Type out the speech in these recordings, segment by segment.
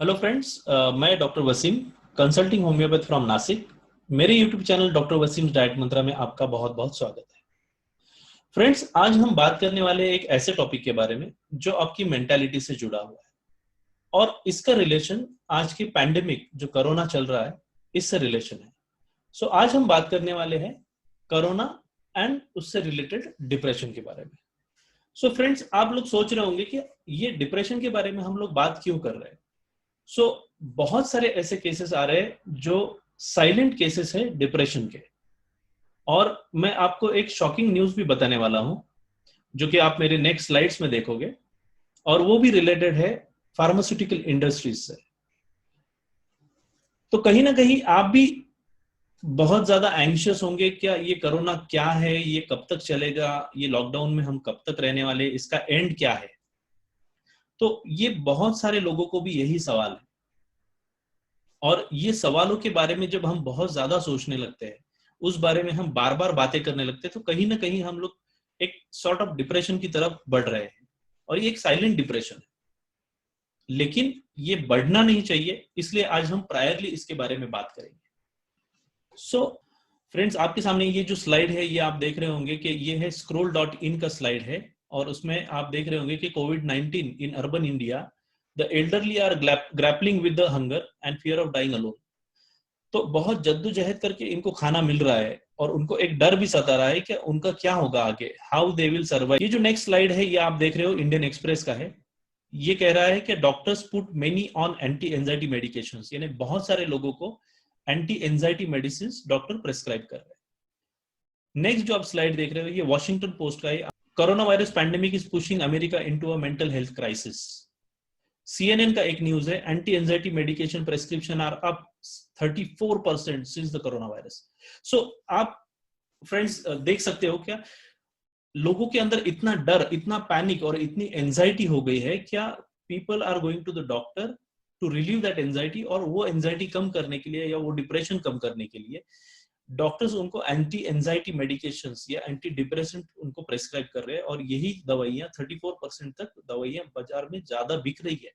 Hello friends, मैं doctor Wasim, consulting homeopath from Nashik. मेरे YouTube channel doctor Wasim diet mantra में आपका बहुत बहुत स्वागत है। फ्रेंड्स, आज हम बात करने वाले एक ऐसे टॉपिक के बारे में जो आपकी मेंटालिटी से जुड़ा हुआ है और इसका रिलेशन आज की पैंडेमिक जो कोरोना चल रहा है इससे रिलेशन है। सो आज हम बात करने वाले हैं कोरोना एंड उससे रिलेटेड डिप्रेशन के बारे में। सो फ्रेंड्स, आप लोग सोच रहे होंगे कि ये डिप्रेशन के बारे में हम लोग बात क्यों कर रहे हैं। बहुत सारे ऐसे केसेस आ रहे हैं जो साइलेंट केसेस है डिप्रेशन के, और मैं आपको एक शॉकिंग न्यूज भी बताने वाला हूं जो कि आप मेरे नेक्स्ट स्लाइड्स में देखोगे, और वो भी रिलेटेड है फार्मास्यूटिकल इंडस्ट्रीज से। तो कहीं ना कहीं आप भी बहुत ज्यादा एंग्शियस होंगे, क्या ये कोरोना क्या है, ये कब तक चलेगा, ये लॉकडाउन में हम कब तक रहने वाले, इसका एंड क्या है। तो ये बहुत सारे लोगों को भी यही सवाल है, और ये सवालों के बारे में जब हम बहुत ज्यादा सोचने लगते हैं, उस बारे में हम बार बार बातें करने लगते हैं, तो कहीं ना कहीं हम लोग एक सॉर्ट ऑफ डिप्रेशन की तरफ बढ़ रहे हैं। और ये एक साइलेंट डिप्रेशन है, लेकिन ये बढ़ना नहीं चाहिए, इसलिए आज हम प्रायरली इसके बारे में बात करेंगे। फ्रेंड्स, आपके सामने ये जो स्लाइड है, ये आप देख रहे होंगे कि ये है scroll.in का स्लाइड है, और उसमें आप देख रहे होंगे कि कोविड-19 in urban India, the elderly are grappling with the hunger and fear of dying alone. तो बहुत जद्दोजहद करके इनको खाना मिल रहा है, और उनको एक डर भी सता रहा है कि उनका क्या होगा आगे, हाउ दे विल सर्वाइव। ये जो नेक्स्ट स्लाइड है, ये आप देख रहे हो, इंडियन एक्सप्रेस का है। ये कह रहा है कि doctors put many on anti anxiety medications, यानी बहुत सारे लोगों को anti anxiety medicine doctor prescribe कर रहे हैं। नेक्स्ट जो आप स्लाइड देख रहे हो, ये वॉशिंगटन पोस्ट का है। Coronavirus pandemic is pushing America into a mental health crisis. CNN का एक न्यूज है, anti anxiety medication prescriptions are up 34% since the coronavirus. आप फ्रेंड्स देख सकते हो क्या लोगों के अंदर इतना डर, इतना पैनिक और इतनी एंजाइटी हो गई है, क्या people are going to the doctor to relieve that anxiety, और वो एंजाइटी कम करने के लिए या वो डिप्रेशन कम करने के लिए डॉक्टर्स उनको एंटी एंजाइटी मेडिकेशंस या एंटी डिप्रेसेंट उनको प्रेस्क्राइब कर रहे हैं, और यही दवाइयां 34% तक दवाइयां बाजार में ज्यादा बिक रही है।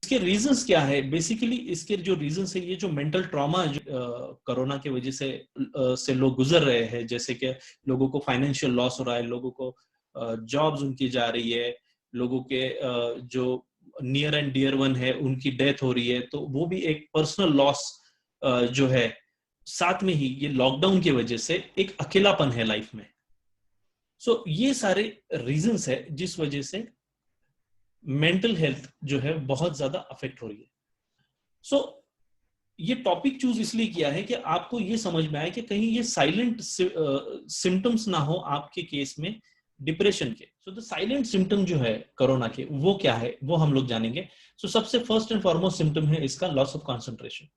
इसके रीजंस क्या है? बेसिकली इसके जो रीजंस है, ये जो मेंटल ट्रॉमा कोरोना की वजह से लोग गुजर रहे हैं, जैसे कि लोगों को फाइनेंशियल लॉस हो रहा है, लोगों को जॉब्स उनकी जा रही है, लोगों के जो नियर एंड डियर वन है उनकी डेथ हो रही है, तो वो भी एक पर्सनल लॉस जो है। साथ में ही ये लॉकडाउन की वजह से एक अकेलापन है लाइफ में। ये सारे रीजंस है जिस वजह से मेंटल हेल्थ जो है बहुत ज्यादा अफेक्ट हो रही है। ये टॉपिक चूज इसलिए किया है कि आपको ये समझ में आए कि कहीं ये साइलेंट सिम्टम्स ना हो आपके केस में डिप्रेशन के। द साइलेंट सिम्टम जो है कोरोना के, वो क्या है वो हम लोग जानेंगे। सबसे फर्स्ट एंड फॉरमोस्ट सिम्टम है इसका लॉस ऑफ कॉन्सेंट्रेशन।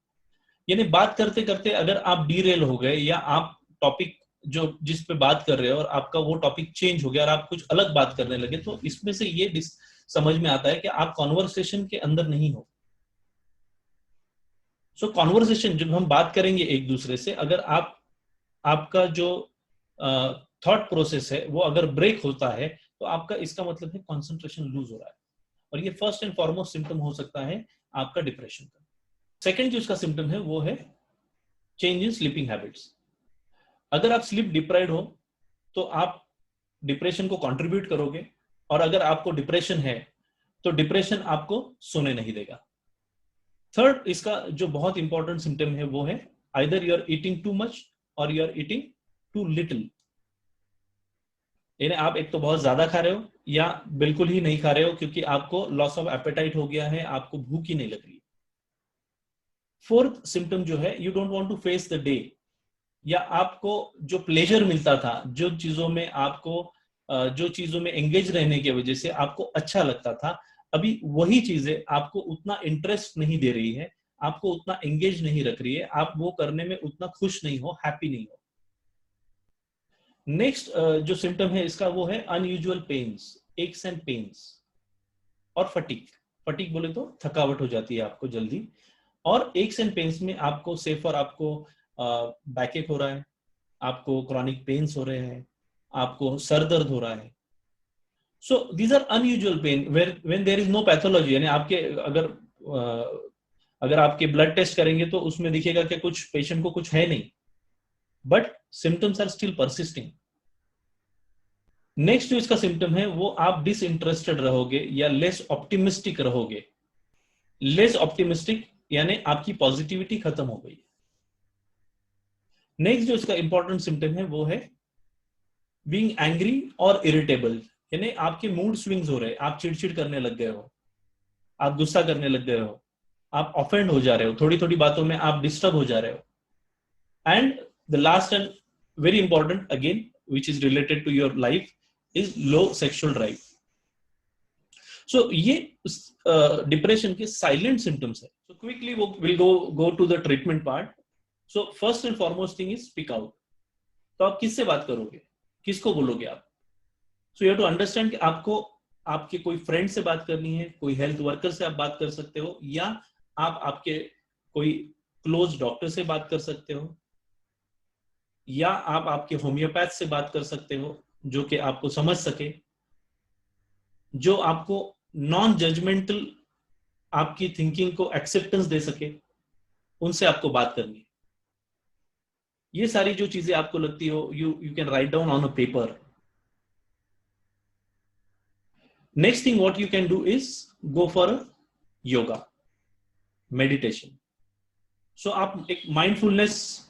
यानी बात करते करते अगर आप डीरेल हो गए, या आप टॉपिक जो जिस पे बात कर रहे हो और आपका वो टॉपिक चेंज हो गया और आप कुछ अलग बात करने लगे, तो इसमें से ये समझ में आता है कि आप कॉन्वर्सेशन के अंदर नहीं हो। कॉन्वर्सेशन जब हम बात करेंगे एक दूसरे से, अगर आपका जो थॉट प्रोसेस है वो अगर ब्रेक होता है, तो आपका इसका मतलब है कॉन्सेंट्रेशन लूज हो रहा है, और ये फर्स्ट एंड फॉरमोस्ट सिम्टम हो सकता है आपका डिप्रेशन का। सेकेंड जो इसका सिम्टम है वो है चेंज इन स्लीपिंग हैबिट्स। अगर आप स्लीप डिप्राइव्ड हो तो आप डिप्रेशन को कंट्रीब्यूट करोगे, और अगर आपको डिप्रेशन है तो डिप्रेशन आपको सोने नहीं देगा। थर्ड इसका जो बहुत इंपॉर्टेंट सिम्टम है वो है either you are eating too much और you are eating too little. यानी आप एक तो बहुत ज्यादा खा रहे हो या बिल्कुल ही नहीं खा रहे हो, क्योंकि आपको लॉस ऑफ एपेटाइट हो गया है, आपको भूख ही नहीं लग रही। फोर्थ सिम्टम जो है, you don't want to face the day, या आपको जो प्लेजर मिलता था, जो चीजों में एंगेज रहने की वजह से आपको अच्छा लगता था, अभी वही चीजें आपको उतना इंटरेस्ट नहीं दे रही है, आपको उतना एंगेज नहीं रख रही है, आप वो करने में उतना खुश नहीं हो, हैप्पी नहीं हो। नेक्स्ट जो सिम्टम है इसका वो है unusual pains, aches and pains, और फटीग। फटीग बोले तो थकावट हो जाती है आपको जल्दी, और एक्स एंड पेन्स में आपको सिर्फ और आपको बैकएक हो रहा है, आपको क्रॉनिक पेन्स हो रहे हैं, आपको सर दर्द हो रहा है। These are unusual pain when there is no pathology, यानी आपके अगर अगर आपके ब्लड टेस्ट करेंगे तो उसमें दिखेगा कि कुछ पेशेंट को कुछ है नहीं, but symptoms are still persisting. Next जो इसका सिम्टम है वो आप डिसइंटरेस्टेड रहोगे या लेस ऑप्टिमिस्टिक रहोगे। लेस ऑप्टिमिस्टिक यानी आपकी पॉजिटिविटी खत्म हो गई। नेक्स्ट जो इसका इंपॉर्टेंट सिम्टम है वो है बीइंग एंग्री और इरिटेबल, यानी आपके मूड स्विंग्स हो रहे, आप चिड़चिड़ करने लग गए हो, आप गुस्सा करने लग गए हो, आप ऑफेंड हो जा रहे हो, थोड़ी थोड़ी बातों में आप डिस्टर्ब हो जा रहे हो। And the last and very important again which is related to your life is low sexual drive. So ये डिप्रेशन के साइलेंट सिम्टम्स है। So quickly we will go to the treatment part. So first and foremost thing is speak out. तो आप किससे बात करोगे, किसको बोलोगे आप? So you have to understand कि आपको आपके कोई फ्रेंड से बात करनी है, कोई हेल्थ वर्कर से आप बात कर सकते हो, या आप आपके कोई क्लोज डॉक्टर से बात कर सकते हो, या आप आपके होम्योपैथ से बात कर सकते हो जो कि आपको समझ सके, जो आपको नॉन जजमेंटल आपकी थिंकिंग को एक्सेप्टेंस दे सके, उनसे आपको बात करनी है। ये सारी जो चीजें आपको लगती हो, you can write down on a paper. Next thing what you can do is go for yoga, meditation. So आप एक माइंडफुलनेस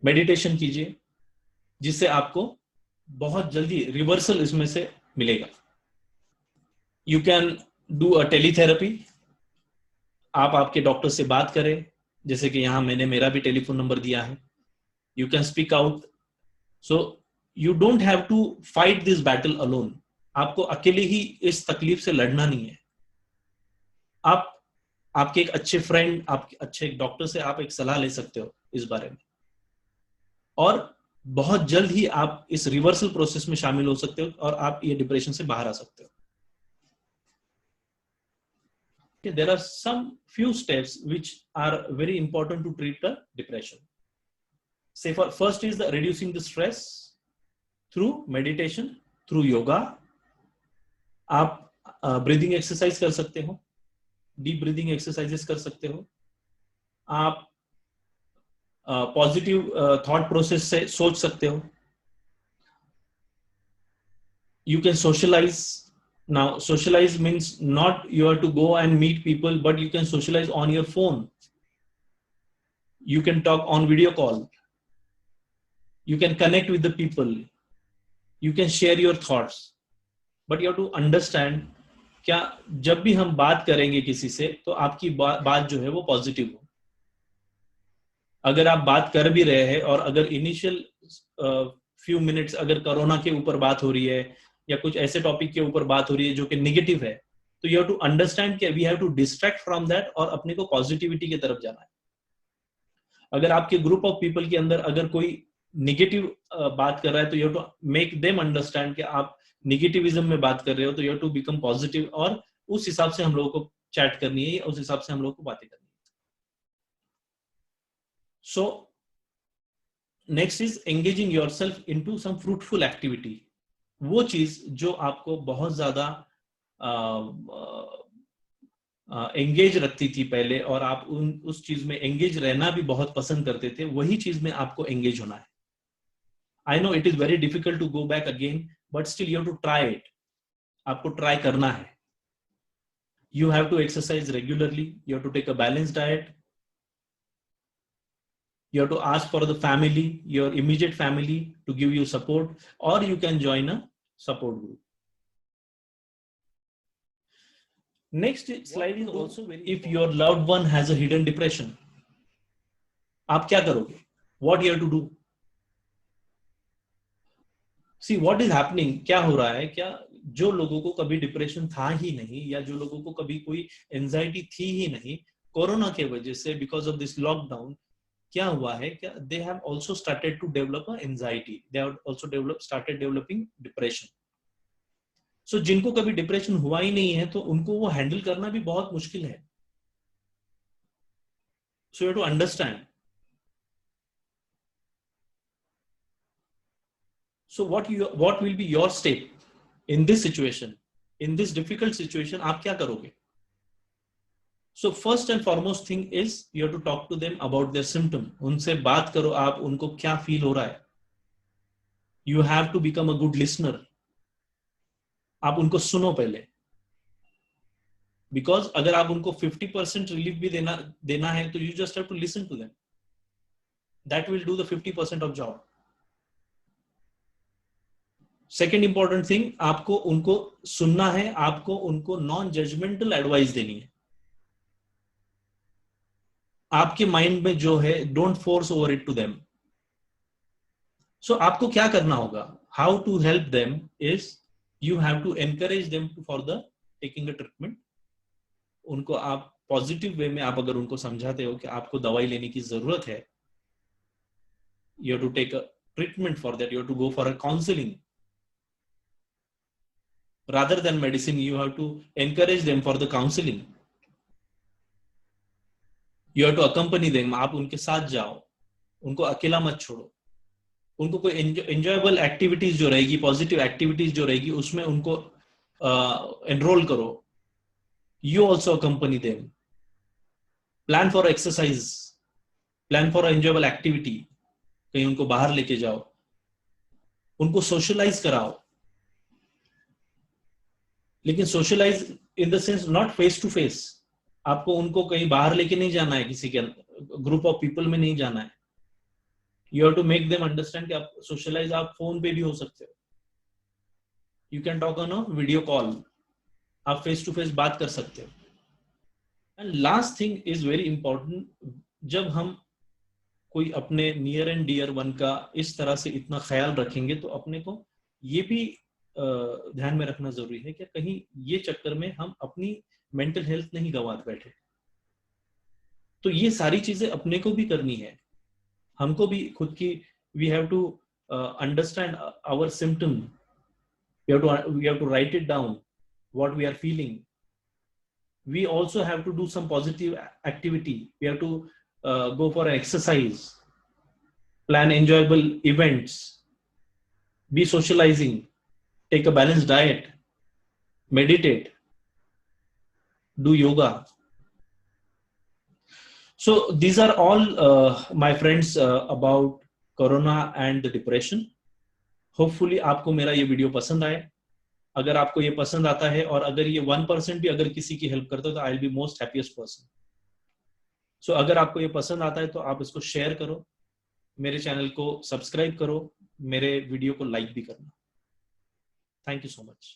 मेडिटेशन कीजिए जिससे आपको बहुत जल्दी रिवर्सल इसमें से मिलेगा। You can do a teletherapy. आप आपके डॉक्टर से बात करें, जैसे कि यहां मैंने मेरा भी टेलीफोन नंबर दिया है। You can speak out. So you don't have to fight this battle alone. आपको अकेले ही इस तकलीफ से लड़ना नहीं है। आप आपके एक अच्छे फ्रेंड, आपके अच्छे डॉक्टर से आप एक सलाह ले सकते हो इस बारे में, और बहुत जल्द ही आप इस रिवर्सल प्रोसेस में शामिल हो सकते हो और आप ये डिप्रेशन से बाहर आ सकते हो। There are some few steps which are very important to treat the depression. Say for first is the reducing the stress through meditation, through yoga. आप ब्रीदिंग एक्सरसाइज कर सकते हो, डीप ब्रीदिंग एक्सरसाइजेस कर सकते हो। आप पॉजिटिव थॉट प्रोसेस से सोच सकते हो। You can socialize. Now socialize means not you have to go and meet people, but you can socialize on your phone. You can talk on video call. You can connect with the people. You can share your thoughts. But you have to understand, क्या जब भी हम बात करेंगे किसी से तो आपकी बात जो है वो पॉजिटिव हो। अगर आप बात कर भी रहे हैं और अगर इनिशियल फ्यू मिनट्स अगर कोरोना के ऊपर बात हो रही है या कुछ ऐसे टॉपिक के ऊपर बात हो रही है जो कि नेगेटिव है, तो यू हैव टू अंडरस्टैंड कि we have to distract from that और अपने को पॉजिटिविटी की तरफ जाना है। अगर आपके ग्रुप ऑफ पीपल के अंदर अगर कोई नेगेटिव बात कर रहा है तो you have to make them understand कि आप निगेटिविज्म में बात कर रहे हो, तो you have to become positive और उस हिसाब से हम लोगों को चैट करनी है, उस हिसाब से हम लोगों को बातें करनी है। So next is engaging yourself into some fruitful activity. वो चीज जो आपको बहुत ज्यादा एंगेज रखती थी पहले और आप उस चीज में एंगेज रहना भी बहुत पसंद करते थे, वही चीज में आपको एंगेज होना है। I know it is very difficult to go back again, but still you have to try it. आपको ट्राई करना है। You have to exercise regularly, you have to take a balance diet, you have to ask for the family, your immediate family, to give you support, or you can join a support group. Next slide is also very, if your loved one has a hidden depression, आप क्या करोगे? What you have to do? See what is happening, क्या हो रहा है, क्या जो लोगों को कभी डिप्रेशन था ही नहीं या जो लोगों को कभी कोई एंजाइटी थी ही नहीं, कोरोना के वजह से बिकॉज ऑफ दिस लॉकडाउन क्या हुआ है, क्या they have also started to develop anxiety, they have also started developing depression. So जिनको कभी डिप्रेशन हुआ ही नहीं है तो उनको वो हैंडल करना भी बहुत मुश्किल है। So you have to understand. So what will be your step in this situation, in this difficult situation? आप क्या करोगे? So first and foremost thing is you have to talk to them about their symptom. उनसे बात करो आप, उनको क्या feel हो रहा है. You have to become a good listener. आप उनको सुनो पहले. Because अगर आप उनको 50% रिलीफ भी देना है तो you just have to listen to them. That will do the 50% of job. Second important thing, आपको उनको सुनना है, आपको उनको नॉन जजमेंटल एडवाइस देनी है. आपके माइंड में जो है, don't force over it to them. So आपको क्या करना होगा, how to help them is you have to encourage them for the taking a treatment. उनको आप पॉजिटिव वे में आप अगर उनको समझाते हो कि आपको दवाई लेने की जरूरत है, you have to take a treatment for that, you have to go for a counselling. Rather than medicine, you have to encourage them for the counseling. You have to accompany them. आप उनके साथ जाओ, उनको अकेला मत छोड़ो. उनको कोई enjoyable activities जो रहेगी, positive activities जो रहेगी, उसमें उनको enroll करो. You also accompany them. Plan for exercise. Plan for an enjoyable activity. कहीं उनको बाहर लेके जाओ. उनको socialize कराओ. लेकिन socialise in the sense not face to face. आपको उनको कहीं बाहर लेके नहीं जाना है, किसी के ग्रुप ऑफ पीपल में नहीं जाना है. You have to make them understand कि आप सोशलाइज आप फोन पे भी हो सकते हो. You can talk on a video call. आप फेस टू फेस बात कर सकते हो. And last thing is very important, जब हम कोई अपने नियर एंड डियर वन का इस तरह से इतना ख्याल रखेंगे तो अपने को ये भी ध्यान में रखना जरूरी है कि कहीं ये चक्कर में हम अपनी मेंटल हेल्थ नहीं गंवा बैठे. तो ये सारी चीजें अपने को भी करनी है. हमको भी खुद की, we have to understand our symptom. We have to write it down what we are feeling. We also have to do some positive activity. We have to go for exercise, plan enjoyable events, be socialising, take a balanced diet, meditate, do yoga. So these are all my friends about corona and the depression. Hopefully आपको मेरा ये video पसंद आए. अगर आपको ये पसंद आता है और अगर ये 1% भी अगर किसी की हेल्प करता है तो I will be most happiest person. So अगर आपको ये पसंद आता है तो आप इसको शेयर करो, मेरे चैनल को सब्सक्राइब करो, मेरे वीडियो को लाइक भी करना. Thank you so much.